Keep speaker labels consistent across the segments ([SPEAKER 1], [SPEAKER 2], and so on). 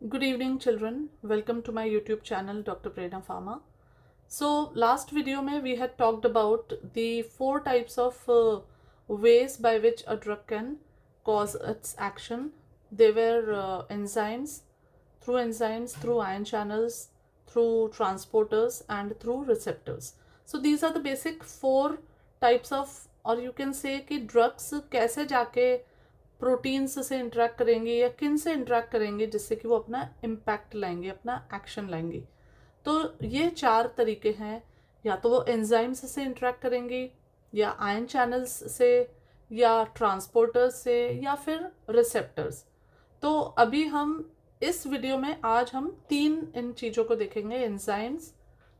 [SPEAKER 1] Good evening children, welcome to my YouTube channel Dr. Prerna Pharma. So last video mein we had talked about the four types of ways by which a drug can cause its action. They were enzymes, through ion channels, through transporters and through receptors. So these are the basic four types of, or you can say कि drugs कैसे जाके proteins से interact करेंगे या किन से interact करेंगे जिससे कि वो अपना इम्पैक्ट लाएंगे, अपना एक्शन लाएंगे. तो ये चार तरीके हैं. या तो वो एंजाइम्स से इंटरेक्ट करेंगे, या आयन चैनल्स से, या ट्रांसपोर्टर्स से, या फिर रिसेप्टर्स. तो अभी हम इस वीडियो में आज हम तीन इन चीज़ों को देखेंगे: enzymes,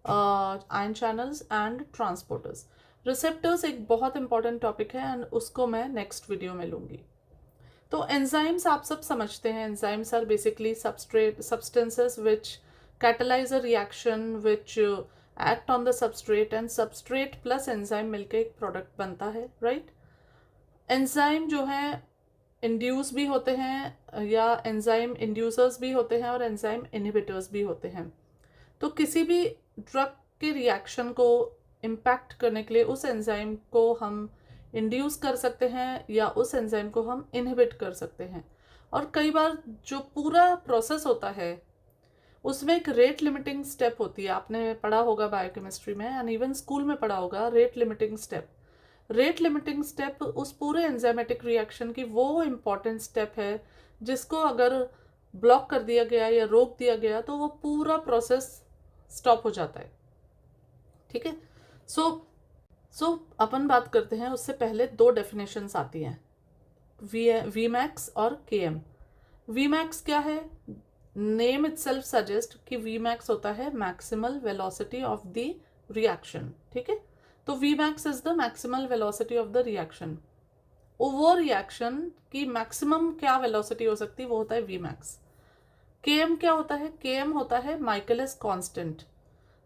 [SPEAKER 1] ion channels and transporters. Receptors एक बहुत इंपॉर्टेंट टॉपिक है एंड उसको मैं नेक्स्ट वीडियो में लूँगी. तो एंजाइम्स आप सब समझते हैं. Enzymes are basically substances which catalyze a reaction which act on the substrate and substrate plus enzyme मिलके एक प्रोडक्ट बनता है, राइट. एंजाइम जो है इंड्यूस भी होते हैं, या एंजाइम इंड्यूसर्स भी होते हैं और एंजाइम इनहिबिटर्स भी होते हैं. तो किसी भी ड्रग के रिएक्शन को इम्पैक्ट करने के लिए उस एंजाइम को हम इंड्यूस कर सकते हैं या उस एंजाइम को हम इनहिबिट कर सकते हैं. और कई बार जो पूरा प्रोसेस होता है उसमें एक रेट लिमिटिंग स्टेप होती है. आपने पढ़ा होगा बायोकेमिस्ट्री में एंड इवन स्कूल में पढ़ा होगा rate limiting step. Rate limiting step उस पूरे एंजाइमेटिक रिएक्शन की वो इम्पॉर्टेंट स्टेप है जिसको अगर ब्लॉक कर दिया गया या रोक दिया गया तो वो पूरा प्रोसेस स्टॉप हो जाता है. ठीक है. सो अपन बात करते हैं. उससे पहले दो डेफिनेशंस आती हैं, वी मैक्स और के एम. वी मैक्स क्या है? नेम इटसेल्फ सजेस्ट कि वी मैक्स होता है maximal velocity of the reaction. ठीक है. तो V max is the maximal velocity of the reaction. वो रिएक्शन की मैक्सिमम क्या वेलोसिटी हो सकती है वो होता है वी मैक्स. के एम क्या होता है? के एम होता है माइकलिस कांस्टेंट.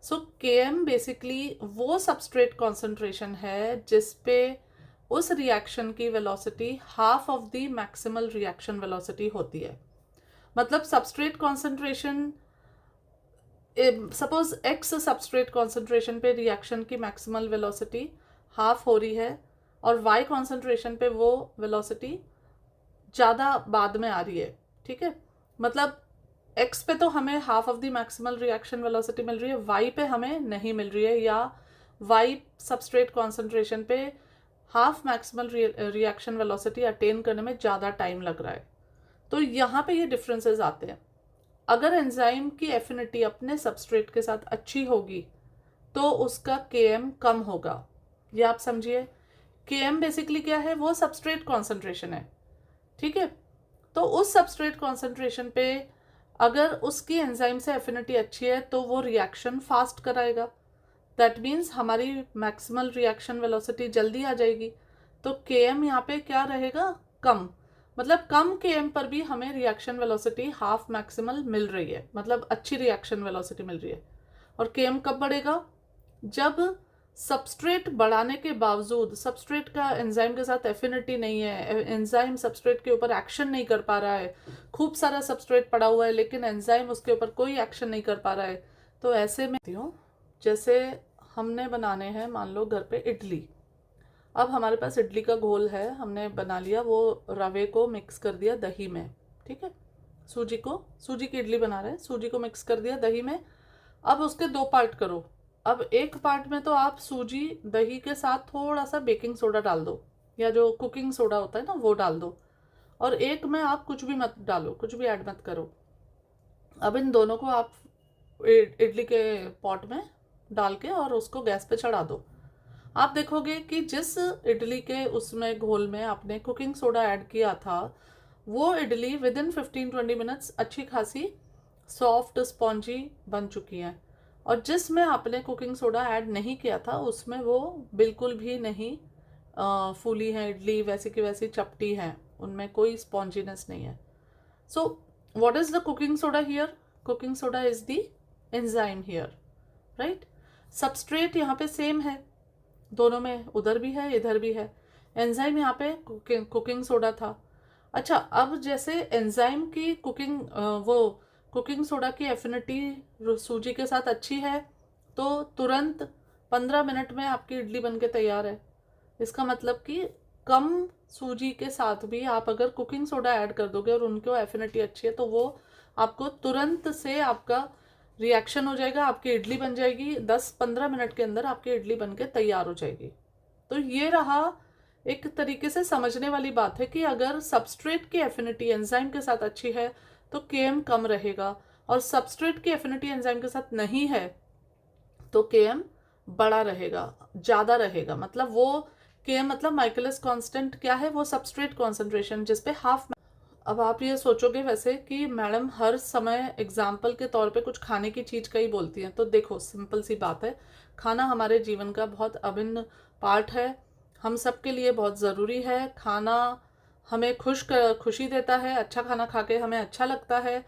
[SPEAKER 1] सो Km बेसिकली वो सबस्ट्रेट कॉन्सेंट्रेशन है जिस पे उस रिएक्शन की velocity half of the maximal reaction velocity होती है. मतलब substrate concentration, suppose x substrate concentration पे रिएक्शन की मैक्सिमल वेलोसिटी हाफ हो रही है और y कॉन्सेंट्रेशन पे वो वेलोसिटी ज़्यादा बाद में आ रही है. ठीक है. मतलब x पे तो हमें half of the maximal reaction velocity मिल रही है, y पे हमें नहीं मिल रही है, या y सबस्ट्रेट कॉन्सेंट्रेशन पे half maximal reaction velocity attain करने में ज़्यादा टाइम लग रहा है. तो यहाँ पे ये डिफरेंसेस आते हैं. अगर एंजाइम की एफिनिटी अपने सबस्ट्रेट के साथ अच्छी होगी तो उसका Km कम होगा. ये आप समझिए. Km बेसिकली क्या है? वो सबस्ट्रेट कॉन्सेंट्रेशन है. ठीक है. तो उस सबस्ट्रेट कॉन्सेंट्रेशन पे अगर उसकी एंजाइम से एफिनिटी अच्छी है तो वो रिएक्शन फास्ट कराएगा. दैट मीन्स हमारी मैक्सिमल रिएक्शन वेलोसिटी जल्दी आ जाएगी. तो Km यहाँ पे क्या रहेगा? कम. मतलब कम Km पर भी हमें रिएक्शन वेलोसिटी हाफ मैक्सिमल मिल रही है, मतलब अच्छी रिएक्शन वेलोसिटी मिल रही है. और Km कब बढ़ेगा? जब सबस्ट्रेट बढ़ाने के बावजूद सबस्ट्रेट का एंजाइम के साथ एफिनिटी नहीं है, एंजाइम सबस्ट्रेट के ऊपर एक्शन नहीं कर पा रहा है, खूब सारा सबस्ट्रेट पड़ा हुआ है लेकिन एंजाइम उसके ऊपर कोई एक्शन नहीं कर पा रहा है. तो ऐसे में जैसे हमने बनाने हैं मान लो घर पे इडली. अब हमारे पास इडली का घोल है, हमने बना लिया, वो रवे को मिक्स कर दिया दही में. ठीक है. सूजी की इडली बना रहे हैं, सूजी को मिक्स कर दिया दही में. अब उसके दो पार्ट करो. अब एक पार्ट में तो आप सूजी दही के साथ थोड़ा सा बेकिंग सोडा डाल दो, या जो कुकिंग सोडा होता है ना वो डाल दो, और एक में आप कुछ भी मत डालो, कुछ भी ऐड मत करो. अब इन दोनों को आप इडली के पॉट में डाल के और उसको गैस पे चढ़ा दो. आप देखोगे कि जिस इडली के उसमें घोल में आपने कुकिंग सोडा ऐड किया था वो इडली विद इन 15-20 मिनट्स अच्छी खासी सॉफ्ट स्पॉन्जी बन चुकी है. और जिसमें आपने कुकिंग सोडा ऐड नहीं किया था उसमें वो बिल्कुल भी नहीं फूली है इडली, वैसी की वैसी चपटी है, उनमें कोई स्पॉन्जीनेस नहीं है. So what is the cooking soda here? Cooking soda is the enzyme here, right. Substrate यहाँ पे सेम है, दोनों में उधर भी है इधर भी है. एंजाइम यहाँ पे कुकिंग सोडा था. अच्छा, अब जैसे एंजाइम की कुकिंग वो कुकिंग सोडा की एफिनिटी सूजी के साथ अच्छी है तो तुरंत 15 मिनट में आपकी इडली बनके तैयार है। इसका मतलब कि कम सूजी के साथ भी आप अगर कुकिंग सोडा ऐड कर दोगे और उनको एफिनिटी अच्छी है तो वो आपको तुरंत से आपका रिएक्शन हो जाएगा, आपकी इडली बन जाएगी, 10-15 मिनट के अंदर आपकी इडली बनके तैयार हो जाएगी। तो ये रहा एक तरीके से समझने वाली बात है कि अगर सबस्ट्रेट की एफिनिटी एंजाइम के साथ अच्छी है तो केएम कम रहेगा, और सबस्ट्रेट की एफिनिटी एंजाइम के साथ नहीं है तो केएम बड़ा रहेगा, ज़्यादा रहेगा। मतलब वो केएम मतलब माइकलिस कांस्टेंट क्या है, वो सबस्ट्रेट कॉन्सेंट्रेशन जिसपे हाफ। अब आप ये सोचोगे वैसे कि मैडम हर समय एग्जाम्पल के तौर पे कुछ खाने की चीज़ का ही बोलती हैं, तो देखो सिंपल सी बात है, खाना हमारे जीवन का बहुत अभिन्न पार्ट है, हम सबके लिए बहुत ज़रूरी है। खाना हमें खुशी देता है, अच्छा खाना खा के हमें अच्छा लगता है,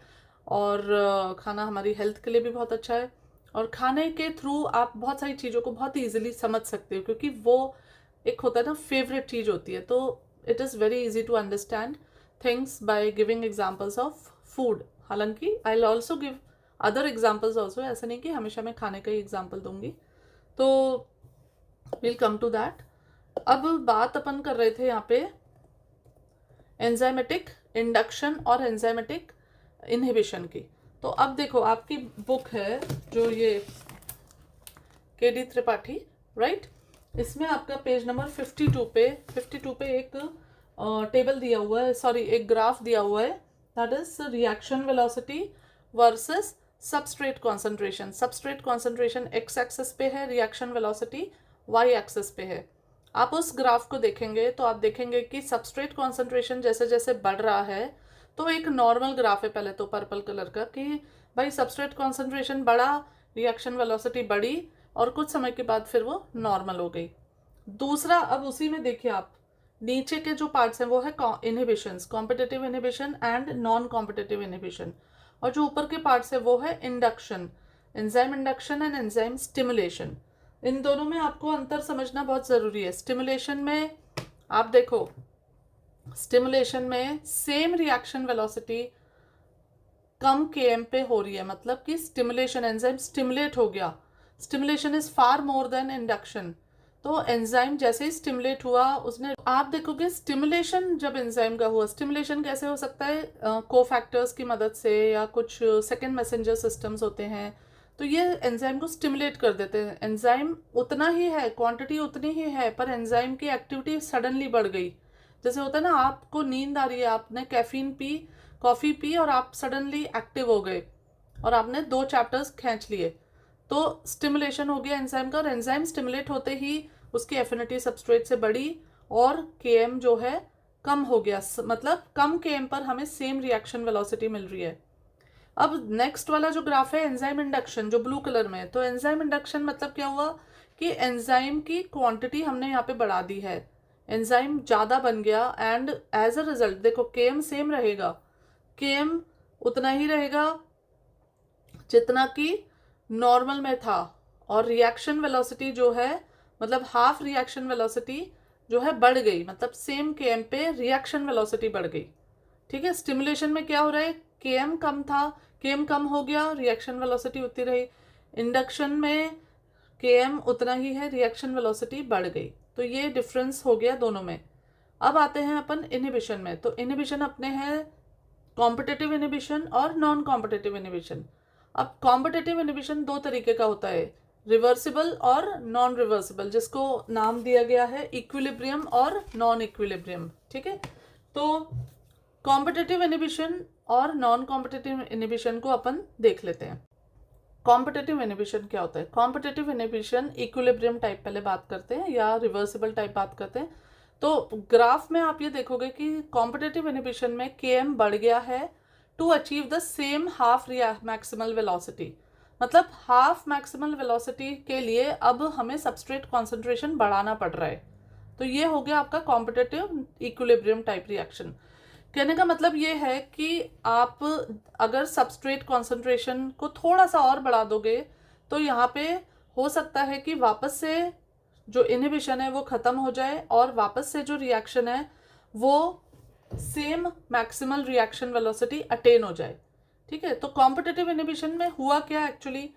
[SPEAKER 1] और खाना हमारी हेल्थ के लिए भी बहुत अच्छा है। और खाने के थ्रू आप बहुत सारी चीज़ों को बहुत ईजिली समझ सकते हो, क्योंकि वो एक होता है ना फेवरेट चीज़ होती है, तो it is very easy to understand things by giving examples of food. हालांकि I will also give other examples also, ऐसा नहीं कि हमेशा मैं खाने का ही एग्जाम्पल दूंगी, तो विल कम टू दैट। अब बात अपन कर रहे थे यहाँ पे एंजाइमेटिक इंडक्शन और एंजाइमेटिक इनहिबिशन की। तो अब देखो आपकी बुक है जो ये केडी त्रिपाठी, राइट, इसमें आपका पेज नंबर 52 पे एक टेबल दिया हुआ है, सॉरी एक ग्राफ दिया हुआ है, that is reaction velocity versus substrate concentration. Substrate concentration x axis पे है, रिएक्शन वेलोसिटी वाई एक्सिस पे है। आप उस ग्राफ को देखेंगे तो आप देखेंगे कि सबस्ट्रेट कॉन्सेंट्रेशन जैसे जैसे बढ़ रहा है, तो एक नॉर्मल ग्राफ है पहले तो पर्पल कलर का, कि भाई सबस्ट्रेट कॉन्सेंट्रेशन बढ़ा, रिएक्शन वेलोसिटी बढ़ी, और कुछ समय के बाद फिर वो नॉर्मल हो गई। दूसरा, अब उसी में देखिए आप नीचे के जो पार्ट्स हैं वो है inhibitions, competitive inhibition and non competitive inhibition, और जो ऊपर के पार्ट्स है वो है induction, enzyme induction and enzyme stimulation. इन दोनों में आपको अंतर समझना बहुत ज़रूरी है। स्टिमुलेशन में आप देखो, स्टिमुलेशन में सेम रिएक्शन वेलोसिटी कम केएम पे हो रही है, मतलब कि स्टिमुलेशन, एंजाइम स्टिमुलेट हो गया, stimulation is far more than induction. तो एंजाइम जैसे ही स्टिमुलेट हुआ उसने, आप देखोगे स्टिमुलेशन जब एंजाइम का हुआ, स्टिमुलेशन कैसे हो सकता है, कोफैक्टर्स की मदद से या कुछ सेकेंड मैसेंजर सिस्टम्स होते हैं, तो ये एंजाइम को स्टिमुलेट कर देते हैं। एंजाइम उतना ही है, क्वांटिटी उतनी ही है, पर एंजाइम की एक्टिविटी सडनली बढ़ गई। जैसे होता है ना, आपको नींद आ रही है, आपने कैफीन पी, कॉफ़ी पी, और आप सडनली एक्टिव हो गए और आपने 2 चैप्टर्स खींच लिए, तो स्टिमुलेशन हो गया एंजाइम का, और एंजाइम स्टिमुलेट होते ही उसकी एफिनिटी सबस्ट्रेट से बढ़ी और केएम जो है कम हो गया, मतलब कम केएम पर हमें सेम रिएक्शन वेलोसिटी मिल रही है। अब नेक्स्ट वाला जो ग्राफ है एंजाइम इंडक्शन, जो ब्लू कलर में है, तो एंजाइम इंडक्शन मतलब क्या हुआ कि एंजाइम की क्वांटिटी हमने यहाँ पे बढ़ा दी है, एंजाइम ज़्यादा बन गया, एंड एज अ रिजल्ट देखो केएम सेम रहेगा, केएम उतना ही रहेगा जितना कि नॉर्मल में था, और रिएक्शन वेलोसिटी जो है, मतलब हाफ रिएक्शन वेलोसिटी जो है बढ़ गई, मतलब सेम केएम पे रिएक्शन वेलोसिटी बढ़ गई। ठीक है, स्टिमुलेशन में क्या हो रहा है, केएम कम था, केएम कम हो गया, रिएक्शन वेलोसिटी उतनी रही। इंडक्शन में केएम उतना ही है, रिएक्शन वेलोसिटी बढ़ गई। तो ये डिफरेंस हो गया दोनों में। अब आते हैं अपन इनहिबिशन में। तो इनहिबिशन अपने हैं कॉम्पिटिटिव इनहिबिशन और नॉन कॉम्पिटिटिव इनहिबिशन। अब कॉम्पिटिटिव इनहिबिशन 2 तरीके का होता है, रिवर्सिबल और नॉन रिवर्सिबल, जिसको नाम दिया गया है इक्विलिब्रियम और नॉन इक्विलिब्रियम। ठीक है, तो कॉम्पिटिटिव इनहिबिशन और नॉन कॉम्पिटिटिव इनहिबिशन को अपन देख लेते हैं। कॉम्पिटिटिव इनहिबिशन क्या होता है? कॉम्पिटिटिव इनहिबिशन इक्विलिब्रियम टाइप पहले बात करते हैं या रिवर्सिबल टाइप बात करते हैं। तो ग्राफ में आप ये देखोगे कि कॉम्पिटिटिव इनहिबिशन में केएम बढ़ गया है to achieve the same half maximal velocity, मतलब हाफ मैक्सिमल वेलोसिटी के लिए अब हमें सबस्ट्रेट कॉन्सेंट्रेशन बढ़ाना पड़ रहा है। तो ये हो गया आपका कॉम्पिटिटिव इक्विलिब्रियम टाइप रिएक्शन। कहने का मतलब ये है कि आप अगर सबस्ट्रेट कॉन्सेंट्रेशन को थोड़ा सा और बढ़ा दोगे तो यहाँ पे हो सकता है कि वापस से जो इनहिबिशन है वो ख़त्म हो जाए और वापस से जो रिएक्शन है वो same maximal reaction velocity attain हो जाए। ठीक है। तो कॉम्पिटिटिव इनिबिशन में हुआ क्या एक्चुअली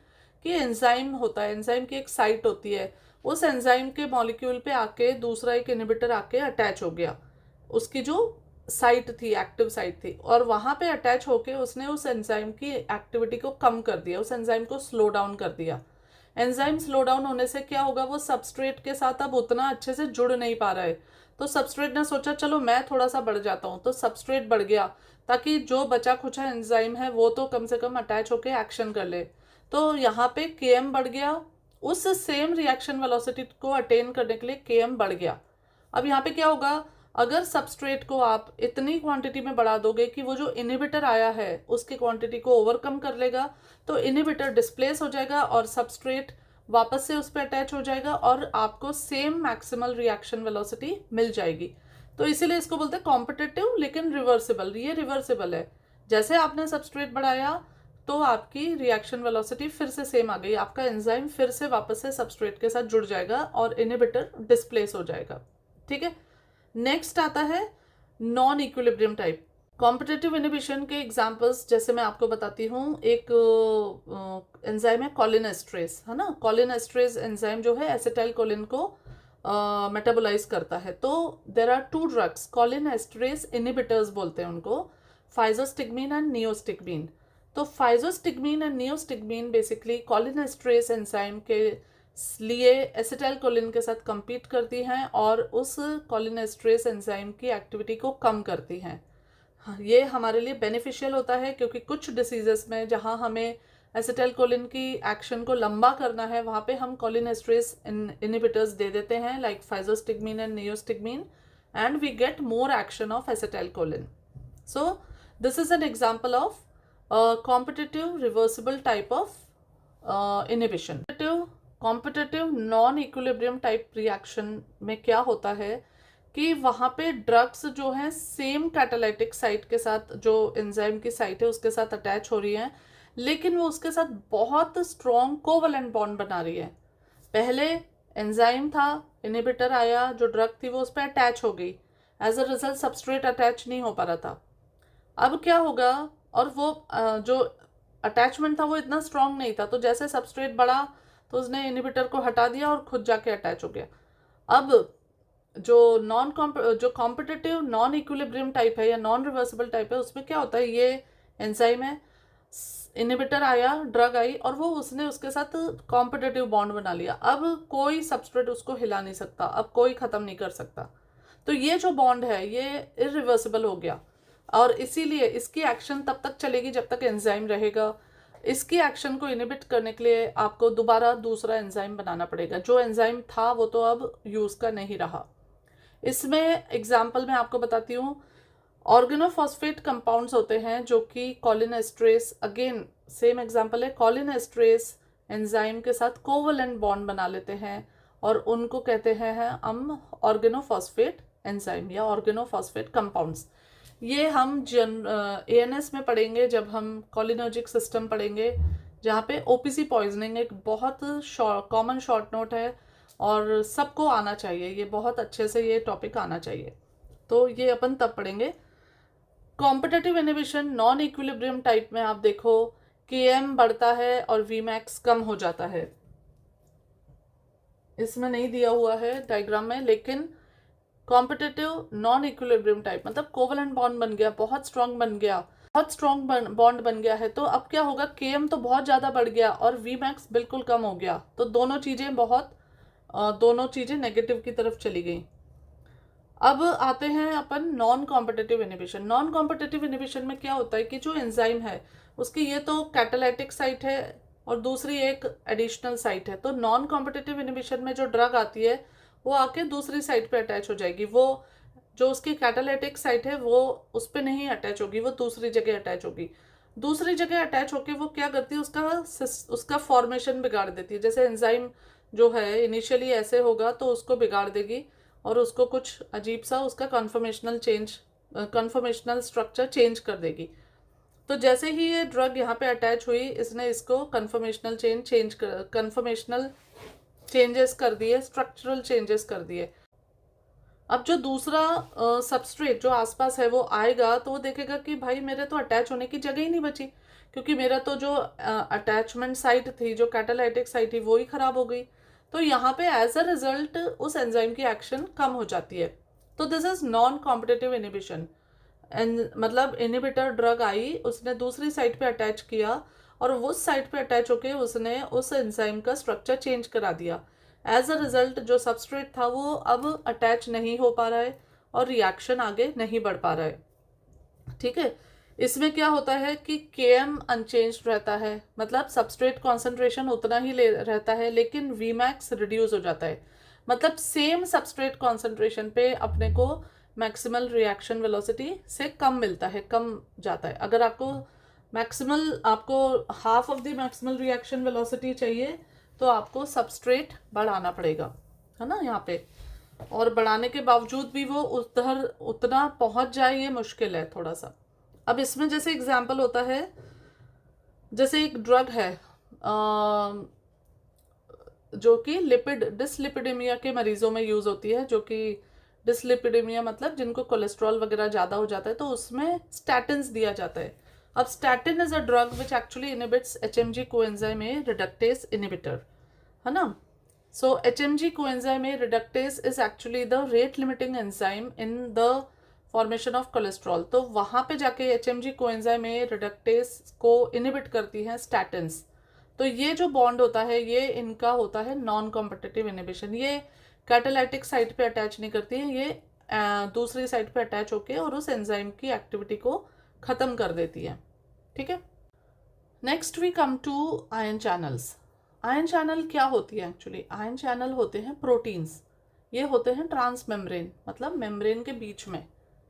[SPEAKER 1] कि एंजाइम होता है, एंजाइम की एक साइट होती है, उस एंजाइम के मॉलिक्यूल पे आके दूसरा एक इनिबिटर आके अटैच हो गया, उसकी जो साइट थी, एक्टिव साइट थी, और वहां पे अटैच होके उसने उस एंजाइम की एक्टिविटी को कम कर दिया, उस एंजाइम को स्लो डाउन कर दिया। एंजाइम स्लो डाउन होने से क्या होगा, वो सबस्ट्रेट के साथ अब उतना अच्छे से जुड़ नहीं पा रहा है, तो सबस्ट्रेट ने सोचा चलो मैं थोड़ा सा बढ़ जाता हूँ, तो सबस्ट्रेट बढ़ गया ताकि जो बचा खुचा एंजाइम है वो तो कम से कम अटैच होके एक्शन कर ले। तो यहाँ पे Km बढ़ गया, उस सेम रिएक्शन वेलोसिटी को अटेन करने के लिए Km बढ़ गया। अब यहाँ पे क्या होगा, अगर सबस्ट्रेट को आप इतनी क्वांटिटी में बढ़ा दोगे कि वो जो इनिबिटर आया है उसकी क्वांटिटी को ओवरकम कर लेगा, तो इनिबिटर डिस्प्लेस हो जाएगा और सबस्ट्रेट वापस से उस पर अटैच हो जाएगा और आपको सेम मैक्सिमल रिएक्शन वेलोसिटी मिल जाएगी। तो इसीलिए इसको बोलते हैं कॉम्पिटिटिव लेकिन रिवर्सिबल। ये रिवर्सिबल है, जैसे आपने सबस्ट्रेट बढ़ाया तो आपकी रिएक्शन वेलोसिटी फिर से सेम आ गई, आपका एंजाइम फिर से वापस से सबस्ट्रेट के साथ जुड़ जाएगा और इनिबिटर डिस्प्लेस हो जाएगा। ठीक है। नेक्स्ट आता है non equilibrium type. Competitive inhibition के एग्जांपल्स जैसे मैं आपको बताती हूँ, एक एंजाइम है कोलिनेस्ट्रेज, है ना। कोलिनेस्ट्रेज एंजाइम जो है एसिटाइल कोलिन को मेटाबोलाइज करता है। तो there are two drugs, cholinesterase inhibitors बोलते हैं उनको, फाइजोस्टिग्मीन एंड नियोस्टिग्मीन। तो physostigmine and neostigmine basically cholinesterase enzyme के लिए एसिटाइल कोलिन के साथ compete करती हैं और उस कोलिनेस्ट्रेज एंजाइम की एक्टिविटी को कम करती हैं। ये हमारे लिए बेनिफिशियल होता है क्योंकि कुछ डिसीजेस में जहाँ हमें एसिटाइल कोलिन की एक्शन को लंबा करना है वहाँ पे हम कोलिनेस्ट्रेज इनिबिटर्स दे देते हैं, like physostigmine and neostigmine, and we get more action of acetyl choline. So this is an example of competitive reversible type of inhibition. Competitive non equilibrium type reaction में क्या होता है कि वहाँ पे ड्रग्स जो हैं सेम कैटालाइटिक साइट के साथ, जो एंजाइम की साइट है उसके साथ अटैच हो रही हैं, लेकिन वो उसके साथ बहुत स्ट्रॉन्ग कोवलेंट बॉन्ड बना रही है। पहले एंजाइम था, इनिबिटर आया, जो ड्रग थी वो उस पर अटैच हो गई, as a result substrate attach नहीं हो पा रहा था। अब क्या होगा, और वो जो अटैचमेंट था वो इतना स्ट्रॉन्ग नहीं था, तो जैसे सबस्ट्रेट बढ़ा तो उसने इनिबिटर को हटा दिया और खुद जाके अटैच हो गया। अब जो कॉम्पिटिटिव नॉन इक्विलिब्रियम टाइप है या नॉन रिवर्सिबल टाइप है, उसमें क्या होता है, ये एंजाइम है, इनिबिटर आया, ड्रग आई और वो उसने उसके साथ कॉम्पिटिटिव बॉन्ड बना लिया। अब कोई सबस्ट्रेट उसको हिला नहीं सकता, अब कोई ख़त्म नहीं कर सकता। तो ये जो बॉन्ड है ये इरिवर्सिबल हो गया और इसीलिए इसकी एक्शन तब तक चलेगी जब तक एंजाइम रहेगा। इसकी एक्शन को इनिबिट करने के लिए आपको दोबारा दूसरा एंजाइम बनाना पड़ेगा, जो एंजाइम था वो तो अब यूज़ का नहीं रहा। इसमें एग्जाम्पल मैं आपको बताती हूँ, ऑर्गेनोफॉस्फेट कंपाउंड्स होते हैं जो कि कोलिनेस्ट्रेज, अगेन सेम एग्जाम्पल है, कोलिनेस्ट्रेज एंजाइम के साथ कोवलेंट बॉन्ड बना लेते हैं और उनको कहते हैं हम ऑर्गेनोफॉस्फेट एंजाइम या ऑर्गेनोफॉस्फेट कंपाउंड्स। ये हम ANS में पढ़ेंगे जब हम कोलिनर्जिक सिस्टम पढ़ेंगे, जहाँ पे OPC पॉइजनिंग एक बहुत कॉमन शॉर्ट नोट है और सबको आना चाहिए, ये बहुत अच्छे से ये टॉपिक आना चाहिए, तो ये अपन तब पढ़ेंगे। Competitive inhibition non equilibrium type में आप देखो Km बढ़ता है और Vmax कम हो जाता है। इसमें नहीं दिया हुआ है डायग्राम में, लेकिन कॉम्पिटिटिव नॉन इक्विलिब्रियम टाइप मतलब कोवलेंट बॉन्ड बन गया, बहुत स्ट्रॉन्ग बन गया, बहुत स्ट्रॉन्ग बॉन्ड बन गया है, तो अब क्या होगा, Km तो बहुत ज़्यादा बढ़ गया और Vmax बिल्कुल कम हो गया, तो दोनों चीज़ें नेगेटिव की तरफ चली गई। अब आते हैं अपन non competitive inhibition. Non competitive inhibition में क्या होता है कि जो एंजाइम है उसकी ये तो कैटालाइटिक साइट है और दूसरी एक एडिशनल साइट है, तो नॉन कॉम्पिटिटिव इनिबिशन में जो ड्रग आती है वो आके दूसरी साइट पे अटैच हो जाएगी, वो जो उसकी कैटालाइटिक साइट है वो उस पर नहीं अटैच होगी, वो दूसरी जगह अटैच होगी। दूसरी जगह अटैच होके वो क्या करती है, उसका फॉर्मेशन बिगाड़ देती है। जैसे एंजाइम जो है इनिशियली ऐसे होगा तो उसको बिगाड़ देगी और उसको कुछ अजीब सा उसका कन्फर्मेशनल स्ट्रक्चर चेंज कर देगी। तो जैसे ही ये ड्रग यहाँ पे अटैच हुई, इसने इसको कन्फर्मेशनल चेंजेस कर दिए, स्ट्रक्चरल चेंजेस कर दिए। अब जो दूसरा सबस्ट्रेट जो आसपास है वो आएगा तो वो देखेगा कि भाई मेरे तो अटैच होने की जगह ही नहीं बची, क्योंकि मेरा तो जो अटैचमेंट साइट थी, जो कैटालाइटिक साइट थी, वो ही खराब हो गई। तो यहाँ पे एज अ रिजल्ट उस एंजाइम की एक्शन कम हो जाती है। तो this is non competitive inhibition. मतलब इनिबिटर ड्रग आई, उसने दूसरी साइट पे अटैच किया और उस साइट पे अटैच होके उसने उस एंजाइम का स्ट्रक्चर चेंज करा दिया। एज अ रिजल्ट जो सबस्ट्रेट था वो अब अटैच नहीं हो पा रहा है और रिएक्शन आगे नहीं बढ़ पा रहा है। ठीक है, इसमें क्या होता है कि Km अनचेंज्ड रहता है, मतलब सबस्ट्रेट कॉन्सेंट्रेशन उतना ही रहता है, लेकिन Vmax रिड्यूस हो जाता है। मतलब सेम सबस्ट्रेट कॉन्सेंट्रेशन पे अपने को मैक्सिमल रिएक्शन वेलोसिटी से कम मिलता है, कम जाता है। अगर आपको आपको half of the maximal reaction velocity चाहिए तो आपको सबस्ट्रेट बढ़ाना पड़ेगा, है ना यहाँ पे। और बढ़ाने के बावजूद भी वो उतना पहुंच जाए, ये मुश्किल है थोड़ा सा। अब इसमें जैसे एग्जाम्पल होता है, जैसे एक ड्रग है जो कि लिपिड डिसलिपिडेमिया के मरीजों में यूज होती है, जो कि डिसलिपिडेमिया मतलब जिनको कोलेस्ट्रॉल वगैरह ज़्यादा हो जाता है, तो उसमें स्टैटिन्स दिया जाता है। अब statin is a drug which actually inhibits HMG coenzyme A reductase inhibitor, है ना। So HMG coenzyme A reductase is actually the rate limiting enzyme in the formation of cholesterol. तो वहाँ पे जाके HMG coenzyme A reductase को inhibit करती हैं statins। तो ये जो बॉन्ड होता है ये इनका होता है नॉन कॉम्पिटिटिव इनिबिशन। ये कैटालाइटिक साइट पे अटैच नहीं करती है, ये दूसरी साइट पे अटैच होके और उस एंजाइम की एक्टिविटी को ख़त्म कर देती है। ठीक है, next we come to ion channels. Ion channel क्या होती है एक्चुअली? आयन चैनल होते हैं प्रोटीन्स। ये होते हैं ट्रांस मेम्ब्रेन, मतलब मेम्ब्रेन के बीच में।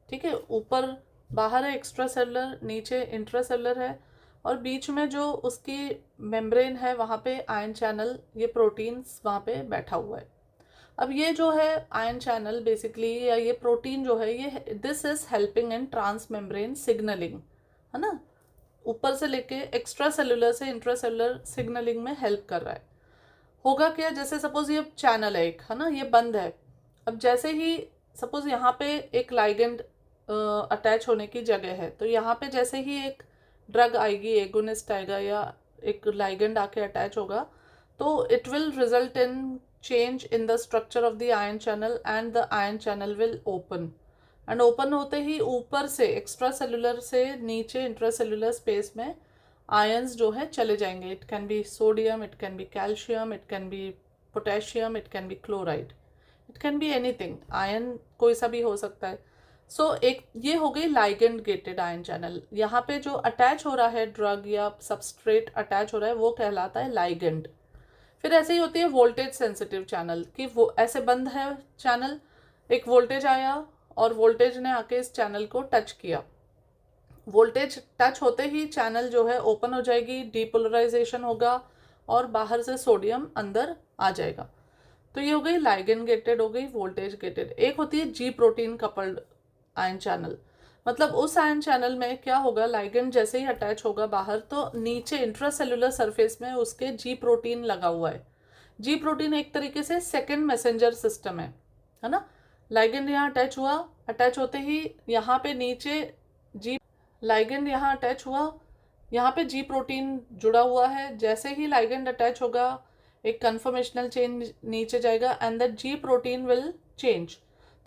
[SPEAKER 1] ठीक है, ऊपर बाहर है एक्स्ट्रा सेलुलर, नीचे इंट्रा सेलुलर है, और बीच में जो उसकी मेम्ब्रेन है वहाँ पे आयन चैनल, ये प्रोटीन्स वहाँ पे बैठा हुआ है। अब ये जो है आयन चैनल बेसिकली, या ये प्रोटीन जो है, ये this is helping in transmembrane signalling, है ना। ऊपर से लेके एक्स्ट्रा सेलुलर से इंट्रा सेलुलर सिग्नलिंग में हेल्प कर रहा है। होगा क्या, जैसे सपोज ये चैनल है एक, है ना, ये बंद है। अब जैसे ही सपोज यहाँ पे एक लाइगेंड अटैच होने की जगह है, तो यहाँ पे जैसे ही एक ड्रग आएगी, एगोनिस्ट आएगा या एक लाइगेंड आके अटैच होगा, तो it will result in change in the structure of the ion channel and the ion channel will open. And open होते ही ऊपर से एक्स्ट्रा सेलुलर से नीचे इंट्रा सेलुलर स्पेस में आयंस जो है चले जाएंगे। It can be sodium, it can be calcium, it can be potassium, it can be chloride, it can be anything. Ion कोई सा भी हो सकता है। सो एक ये हो गई लाइगेंड गेटेड आयन चैनल। यहाँ पे जो अटैच हो रहा है ड्रग या सबस्ट्रेट अटैच हो रहा है वो कहलाता है लाइगेंड। फिर ऐसे ही होती है वोल्टेज सेंसिटिव चैनल, कि वो ऐसे बंद है चैनल, एक वोल्टेज आया और वोल्टेज ने आके इस चैनल को टच किया। वोल्टेज टच होते ही चैनल जो है ओपन हो जाएगी, डीपोलराइजेशन होगा और बाहर से सोडियम अंदर आ जाएगा। तो ये हो गई लाइगेंड गेटेड, हो गई वोल्टेज गेटेड। एक होती है जी प्रोटीन कपल्ड आयन चैनल, मतलब उस आयन चैनल में क्या होगा, लाइगेंड जैसे ही अटैच होगा बाहर, तो नीचे इंट्रासेलुलर सरफेस में उसके जी प्रोटीन लगा हुआ है। जी प्रोटीन एक तरीके से सेकेंड मैसेंजर सिस्टम है ना। लाइगेंड यहाँ अटैच हुआ, अटैच होते ही यहाँ पे नीचे जी लाइगेंड यहाँ अटैच हुआ, यहाँ पे जी प्रोटीन जुड़ा हुआ है। जैसे ही लाइगेंड अटैच होगा एक कन्फर्मेशनल चेंज नीचे जाएगा and that ji protein will change.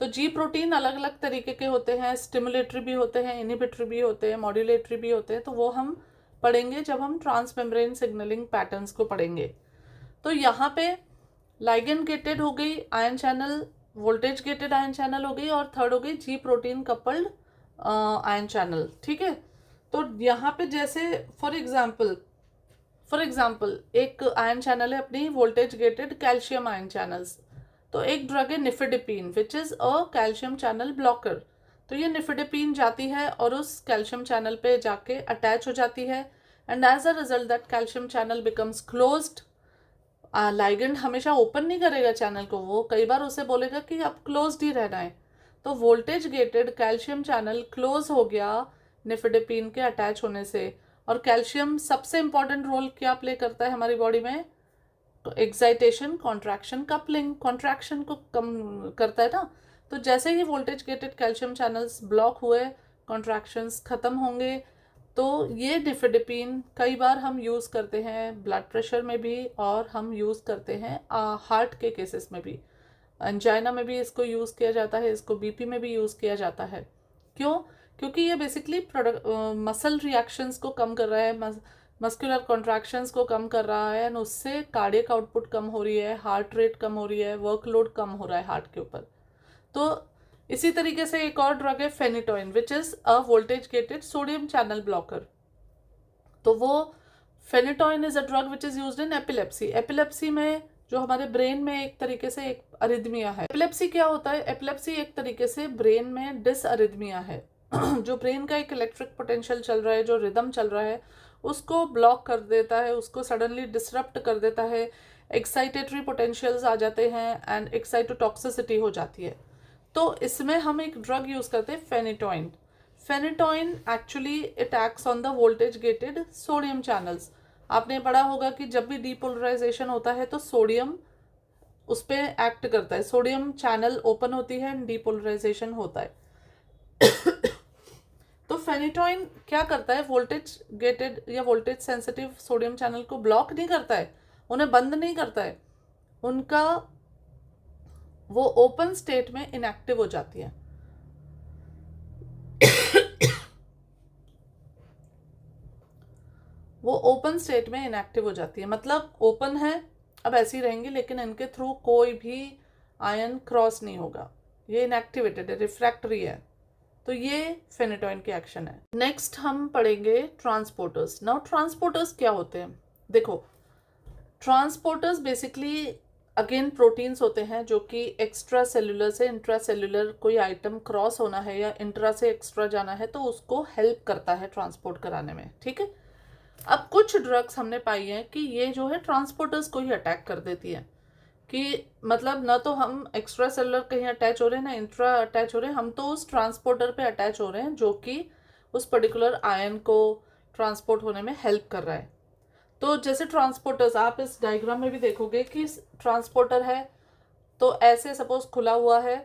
[SPEAKER 1] तो जी प्रोटीन अलग अलग तरीके के होते हैं, स्टिमुलेटरी भी होते हैं, इनिबिटरी भी होते हैं, मॉड्यूलेटरी भी होते हैं। तो वो हम पढ़ेंगे जब हम ट्रांसमेम्ब्रेन सिग्नलिंग पैटर्न्स को पढ़ेंगे। तो यहाँ पे लाइगेंड गेटेड हो गई ion channel, voltage gated ion channel हो गई, और थर्ड हो गई G protein coupled ion channel. ठीक है, तो यहाँ पे जैसे फॉर एग्जाम्पल एक आयन चैनल है अपनी voltage gated calcium ion channels. तो एक ड्रग है nifedipine which is a calcium channel blocker. तो ये निफिडिपीन जाती है और उस कैल्शियम चैनल पे जाके अटैच हो जाती है and as a result that calcium channel becomes closed. Ligand हमेशा ओपन नहीं करेगा चैनल को, वो कई बार उसे बोलेगा कि अब क्लोज्ड ही रहना है। तो voltage gated calcium channel close हो गया निफिडिपीन के अटैच होने से। और कैल्शियम सबसे इंपॉर्टेंट रोल क्या प्ले करता है हमारी बॉडी में? तो एक्साइटेशन, कॉन्ट्रैक्शन, कपलिंग, कॉन्ट्रैक्शन को कम करता है ना। तो जैसे ही voltage gated calcium channels block हुए, कॉन्ट्रैक्शंस ख़त्म होंगे, तो ये निफेडिपिन कई बार हम यूज़ करते हैं ब्लड प्रेशर में भी, और हम यूज़ करते हैं हार्ट के केसेस में भी। एंजाइना में भी इसको यूज़ किया जाता है, इसको बीपी में भी यूज़ किया जाता है। क्यों? क्योंकि ये बेसिकली मसल रिएक्शंस को कम कर रहा है, मस्कुलर कॉन्ट्रैक्शंस को कम कर रहा है, एंड उससे कार्डियक आउटपुट कम हो रही है, हार्ट रेट कम हो रही है, वर्कलोड कम हो रहा है हार्ट के ऊपर। तो इसी तरीके से एक और ड्रग है phenytoin, which is a voltage gated sodium channel blocker. तो वो phenytoin is a drug which is used in epilepsy. Epilepsy में जो हमारे ब्रेन में एक तरीके से एक अरिदमिया है। एपिलेप्सी क्या होता है? एपिलेप्सी एक तरीके से ब्रेन में डिसअरिदमिया है। जो ब्रेन का एक इलेक्ट्रिक पोटेंशियल चल रहा है, जो रिदम चल रहा है, उसको ब्लॉक कर देता है, उसको सडनली डिसरप्ट कर देता है, एक्साइटेटरी पोटेंशियल्स आ जाते हैं एंड एक्साइटोटॉक्सिसिटी हो जाती है। तो इसमें हम एक ड्रग यूज़ करते हैं phenytoin. Phenytoin actually it acts on the voltage gated sodium channels. आपने पढ़ा होगा कि जब भी डीपोलराइजेशन होता है तो सोडियम उस पर एक्ट करता है, सोडियम चैनल ओपन होती है एंड डीपोलराइजेशन होता है। तो फेनिटोइन क्या करता है? वोल्टेज गेटेड या वोल्टेज सेंसिटिव सोडियम चैनल को ब्लॉक नहीं करता है, उन्हें बंद नहीं करता है, उनका वो ओपन स्टेट में इनएक्टिव हो जाती है। वो ओपन स्टेट में इनएक्टिव हो जाती है, मतलब ओपन है, अब ऐसे ही रहेंगे, लेकिन इनके थ्रू कोई भी आयन क्रॉस नहीं होगा, ये इनएक्टिवेटेड है, रिफ्रैक्टरी है। तो ये फेनिटोइन की एक्शन है। नेक्स्ट हम पढ़ेंगे ट्रांसपोर्टर्स। नाउ ट्रांसपोर्टर्स क्या होते हैं? देखो, ट्रांसपोर्टर्स बेसिकली अगेन प्रोटीन्स होते हैं जो कि एक्स्ट्रा सेलुलर से इंट्रा सेलुलर कोई आइटम क्रॉस होना है या इंट्रा से एक्स्ट्रा जाना है, तो उसको हेल्प करता है ट्रांसपोर्ट कराने में। ठीक है। अब कुछ ड्रग्स हमने पाई हैं कि ये जो है ट्रांसपोर्टर्स को ही अटैक कर देती है, कि मतलब ना तो हम एक्स्ट्रा सेलुलर कहीं अटैच हो रहे हैं ना इंट्रा अटैच हो रहे हैं, हम तो उस ट्रांसपोर्टर पे अटैच हो रहे हैं जो कि उस पर्टिकुलर आयन को ट्रांसपोर्ट होने में हेल्प कर रहा है। तो जैसे ट्रांसपोर्टर्स आप इस डायग्राम में भी देखोगे कि ट्रांसपोर्टर है, तो ऐसे सपोज खुला हुआ है,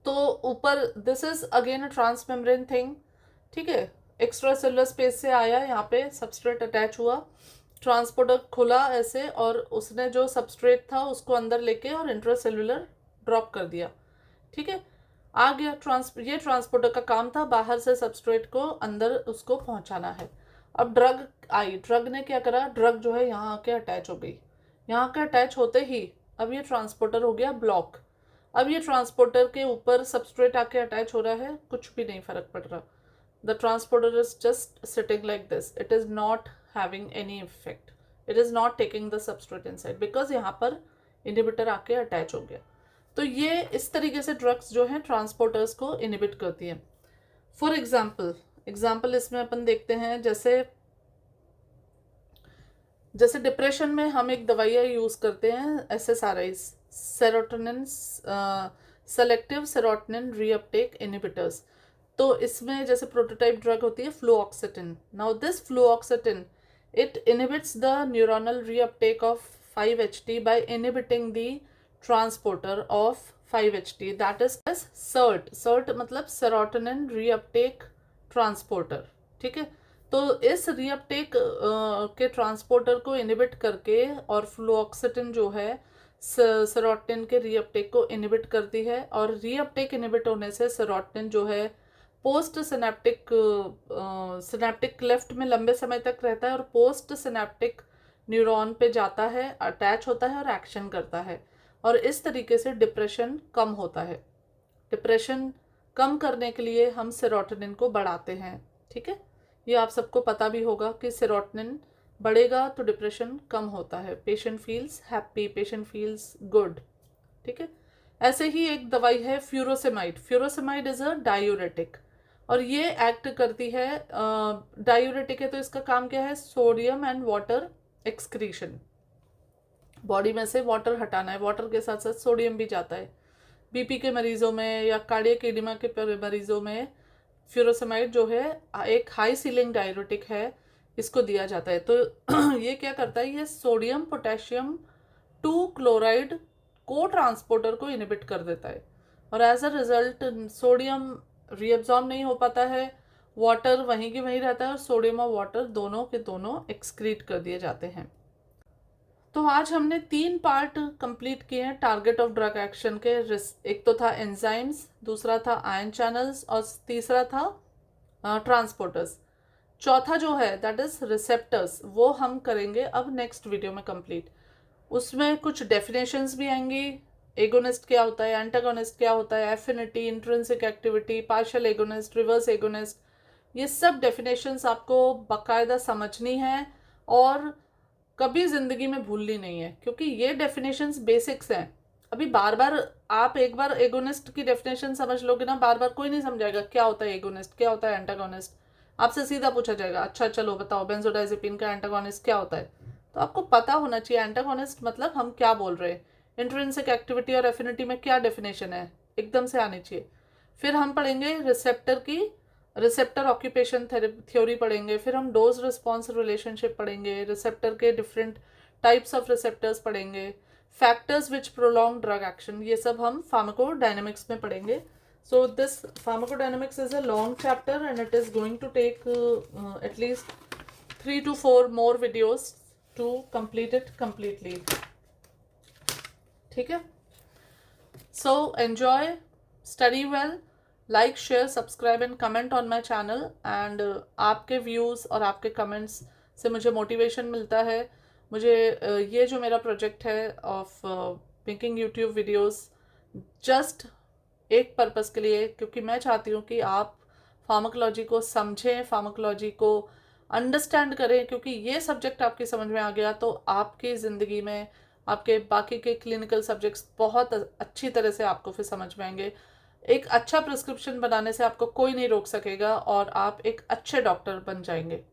[SPEAKER 1] तो ऊपर this is again a transmembrane thing. ठीक है, एक्स्ट्रा सेलुलर स्पेस से आया, यहाँ पे सबस्ट्रेट अटैच हुआ, ट्रांसपोर्टर खुला ऐसे, और उसने जो सबस्ट्रेट था उसको अंदर लेके और इंट्रासेलुलर ड्रॉप कर दिया। ठीक है, आ गया ये ट्रांसपोर्टर का काम था, बाहर से सबस्ट्रेट को अंदर उसको पहुंचाना है। अब ड्रग आई, ड्रग ने क्या करा? ड्रग जो है यहाँ आके अटैच हो गई, यहाँ के अटैच होते ही अब ये ट्रांसपोर्टर हो गया ब्लॉक। अब ये ट्रांसपोर्टर के ऊपर सबस्ट्रेट आके अटैच हो रहा है, कुछ भी नहीं फर्क पड़ रहा। The transporter is just sitting like this. It is not having any effect. It is not taking the substrate inside because यहाँ पर इनिबिटर आके अटैच हो गया। तो ये इस तरीके से ड्रग्स जो हैं ट्रांसपोर्टर्स को इनिबिट करती हैं। फॉर एग्जाम्पल इसमें अपन देखते हैं, जैसे डिप्रेशन में हम एक दवाइयाँ यूज़ करते हैं SSRIs, serotonin selective serotonin reuptake inhibitors. तो इसमें जैसे प्रोटोटाइप ड्रग होती है fluoxetine. Now this fluoxetine it inhibits the neuronal reuptake of 5-HT by inhibiting the transporter of 5-HT, that is SERT. SERT मतलब सेरोटोनिन रीअपटेक ट्रांसपोर्टर। ठीक है, तो इस रीअपटेक के ट्रांसपोर्टर को इनहिबिट करके, और फ्लूऑक्सेटिन जो है सेरोटोनिन के रीअपटेक को इनहिबिट करती है, और रीअपटेक इनहिबिट होने से सेरोटोनिन जो है पोस्ट सिनेप्टिक क्लेफ्ट में लंबे समय तक रहता है, और पोस्ट सिनेप्टिक न्यूरॉन पे जाता है, अटैच होता है और एक्शन करता है, और इस तरीके से डिप्रेशन कम होता है। डिप्रेशन कम करने के लिए हम सेरोटोनिन को बढ़ाते हैं। ठीक है, ये आप सबको पता भी होगा कि सेरोटोनिन बढ़ेगा तो डिप्रेशन कम होता है, patient feels happy, patient feels good. ठीक है, ऐसे ही एक दवाई है furosemide. Furosemide is a diuretic, और ये एक्ट करती है, डायूरेटिक है तो इसका काम क्या है? Sodium and water excretion, body में से वाटर हटाना है, वाटर के साथ साथ सोडियम भी जाता है। बीपी के मरीजों में या कार्डियक एडिमा के मरीजों में फ्यूरोसेमाइड जो है एक हाई सीलिंग डायूरेटिक है, इसको दिया जाता है। तो ये क्या करता है? ये sodium potassium 2 chloride cotransporter को इनहिबिट कर देता है और as a result sodium reabsorb नहीं हो पाता है, वाटर वहीं की वहीं रहता है और सोडियम और वाटर दोनों के दोनों एक्सक्रीट कर दिए जाते हैं। तो आज हमने 3 पार्ट कंप्लीट किए हैं टारगेट ऑफ ड्रग एक्शन के। एक तो था एंजाइम्स, दूसरा था आयन चैनल्स और तीसरा था ट्रांसपोर्टर्स। चौथा जो है दैट इज रिसेप्टर्स, वो हम करेंगे अब नेक्स्ट वीडियो में कंप्लीट। उसमें कुछ डेफिनेशंस भी आएंगी, एगोनिस्ट क्या होता है, एंटागोनिस्ट क्या होता है, affinity, intrinsic activity, partial agonist, reverse agonist, ये सब डेफिनेशंस आपको बाकायदा समझनी है और कभी ज़िंदगी में भूलनी नहीं है, क्योंकि ये डेफिनेशंस बेसिक्स हैं। अभी बार बार आप एक बार एगोनिस्ट की डेफिनेशन समझ लोगे ना, बार बार कोई नहीं समझाएगा क्या होता है एगोनिस्ट, क्या होता है एंटागोनिस्ट। आपसे सीधा पूछा जाएगा अच्छा चलो बताओ बेंजोडाइजेपिन का एंटागोनिस्ट क्या होता है, तो आपको पता होना चाहिए एंटागोनिस्ट मतलब हम क्या बोल रहे हैं, इंट्रिंसिक एक्टिविटी और एफिनिटी में क्या डेफिनेशन है, एकदम से आनी चाहिए। फिर हम पढ़ेंगे रिसेप्टर की, रिसेप्टर ऑक्यूपेशन थ्योरी पढ़ेंगे, फिर हम डोज रिस्पॉन्स रिलेशनशिप पढ़ेंगे, रिसेप्टर के डिफरेंट टाइप्स ऑफ रिसेप्टर्स पढ़ेंगे, factors which prolong drug action, ये सब हम फार्माकोडायनेमिक्स में पढ़ेंगे। So this pharmacodynamics is a long chapter and it is going to take at least 3 to 4 more videos to complete it completely. ठीक है, so enjoy, study well, like, share, subscribe and comment on my channel and आपके views और आपके comments से मुझे motivation मिलता है। मुझे ये जो मेरा project है of making YouTube videos just एक पर्पस के लिए, क्योंकि मैं चाहती हूँ कि आप फार्माकोलॉजी को समझें, फार्माकोलॉजी को अंडरस्टैंड करें, क्योंकि ये सब्जेक्ट आपकी समझ में आ गया तो आपकी ज़िंदगी में आपके बाकी के क्लिनिकल सब्जेक्ट्स बहुत अच्छी तरह से आपको फिर समझ में आएंगे। एक अच्छा प्रिस्क्रिप्शन बनाने से आपको कोई नहीं रोक सकेगा और आप एक अच्छे डॉक्टर बन जाएंगे।